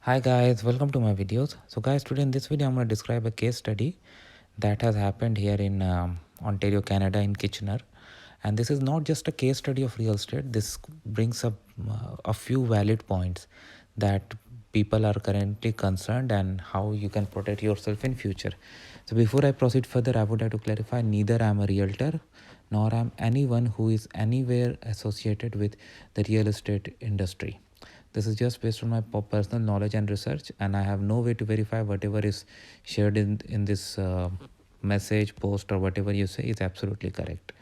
Hi guys, welcome to my videos. So guys, today in this video I'm going to describe a case study that has happened here in Ontario, Canada in Kitchener. And this is not just a case study of real estate. This brings up a few valid points that people are currently concerned and how you can protect yourself in future. So before I proceed further, I would like to clarify neither I'm a realtor nor I'm anyone who is anywhere associated with the real estate industry. This is just based on my personal knowledge and research, and I have no way to verify whatever is shared in this message, post, or whatever you say is absolutely correct.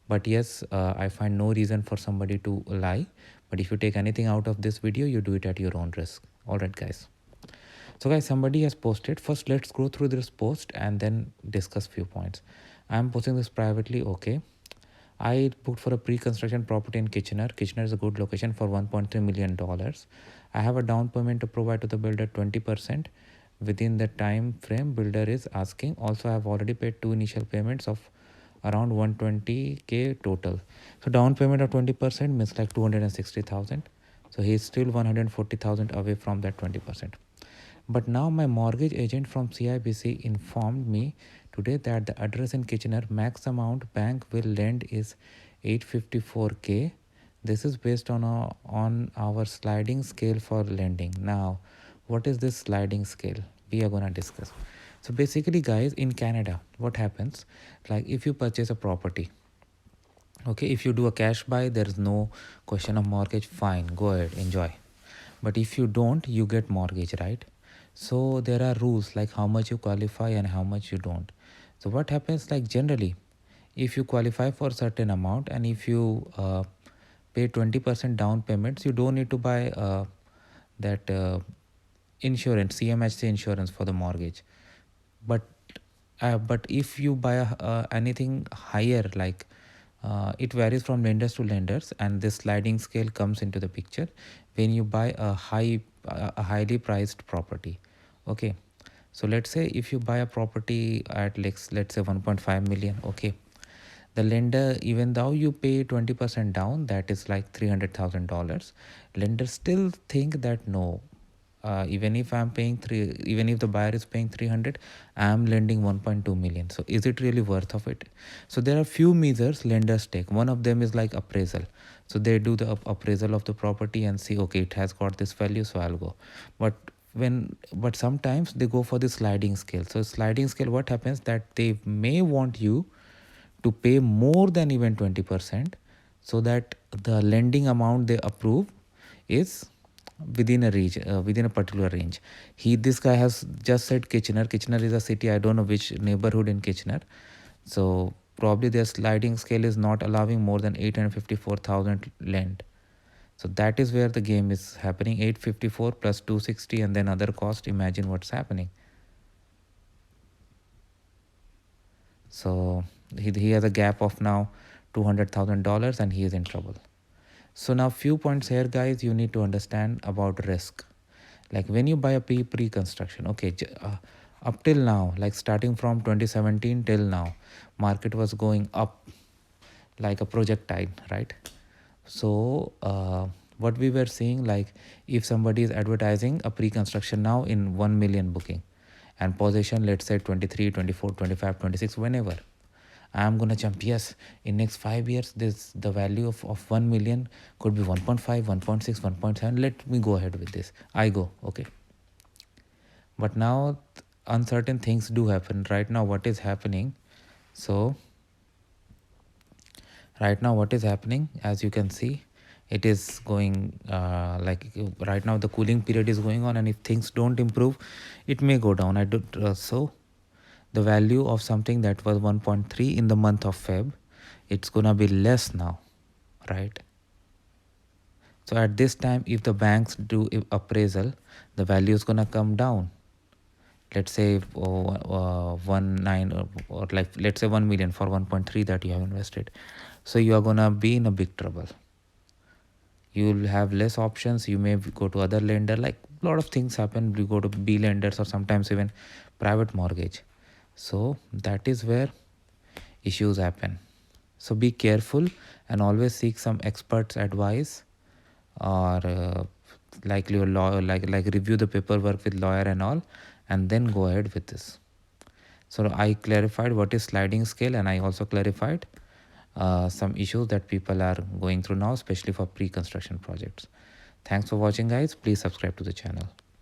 But yes, I find no reason for somebody to lie. But if you take anything out of this video, you do it at your own risk. All right, guys. So guys, somebody has posted. First, let's go through this post and then discuss few points. I'm posting this privately. Okay. I booked for a pre-construction property in Kitchener. Kitchener is a good location for $1.3 million. I have a down payment to provide to the builder 20% within the time frame builder is asking. Also, I have already paid two initial payments of around 120k total. So down payment of 20% means like 260,000. So he is still 140,000 away from that 20%. But now my mortgage agent from CIBC informed me today that the address in Kitchener max amount bank will lend is 854k. This is based on our sliding scale for lending. Now, what is this sliding scale? We are gonna discuss. So basically, guys, in Canada, what happens? Like if you purchase a property, okay, if you do a cash buy, there is no question of mortgage. Fine, go ahead, enjoy. But if you don't, you get mortgage, right? So there are rules like how much you qualify and how much you don't. So what happens, like generally, if you qualify for a certain amount and if you pay 20% down payments, you don't need to buy that insurance, CMHC insurance for the mortgage. But if you buy anything higher, like it varies from lenders to lenders, and this sliding scale comes into the picture when you buy a highly priced property. Okay, so let's say if you buy a property at let's say 1.5 million. Okay, the lender, even though you pay 20% down, that is like $300,000, lenders still think that no, even if I'm paying even if the buyer is paying 300, I'm lending 1.2 million. So is it really worth of it? So there are few measures lenders take. One of them is like appraisal. So they do the appraisal of the property and see, okay, it has got this value, so I'll go. But sometimes they go for the sliding scale. So sliding scale, what happens that they may want you to pay more than even 20%, so that the lending amount they approve is within a range, within a particular range. This guy has just said Kitchener is a city. I don't know which neighborhood in Kitchener. So probably their sliding scale is not allowing more than 854,000 lend. So that is where the game is happening. 854 plus 260 and then other cost. Imagine what's happening. So he has a gap of now $200,000 and he is in trouble. So now few points here, guys, you need to understand about risk. Like when you buy a pre-construction, okay, up till now, like starting from 2017 till now, market was going up like a projectile, right? So what we were seeing, like if somebody is advertising a pre-construction now in 1 million booking and possession, let's say 23, 24, 25, 26, whenever, I'm gonna jump. Yes, in next 5 years, this the value of 1 million could be 1.5, 1.6, 1.7. Let me go ahead with this. I go, okay. But now uncertain things do happen. Right now, what is happening? So right now, what is happening? As you can see, it is going like right now the cooling period is going on, and if things don't improve, it may go down. I do so. The value of something that was 1.3 in the month of Feb, it's gonna be less now, right? So at this time, if the banks do appraisal, the value is gonna come down. Let's say 1.9 or like let's say 1 million for 1.3 that you have invested. So you are gonna be in a big trouble. You'll have less options. You may go to other lender. Like a lot of things happen. You go to B lenders or sometimes even private mortgage. So that is where issues happen. So be careful and always seek some experts advice or like your law, like review the paperwork with lawyer and all, and then go ahead with this. So I clarified what is sliding scale, and I also clarified some issues that people are going through now, especially for pre-construction projects. Thanks for watching, guys. Please subscribe to the channel.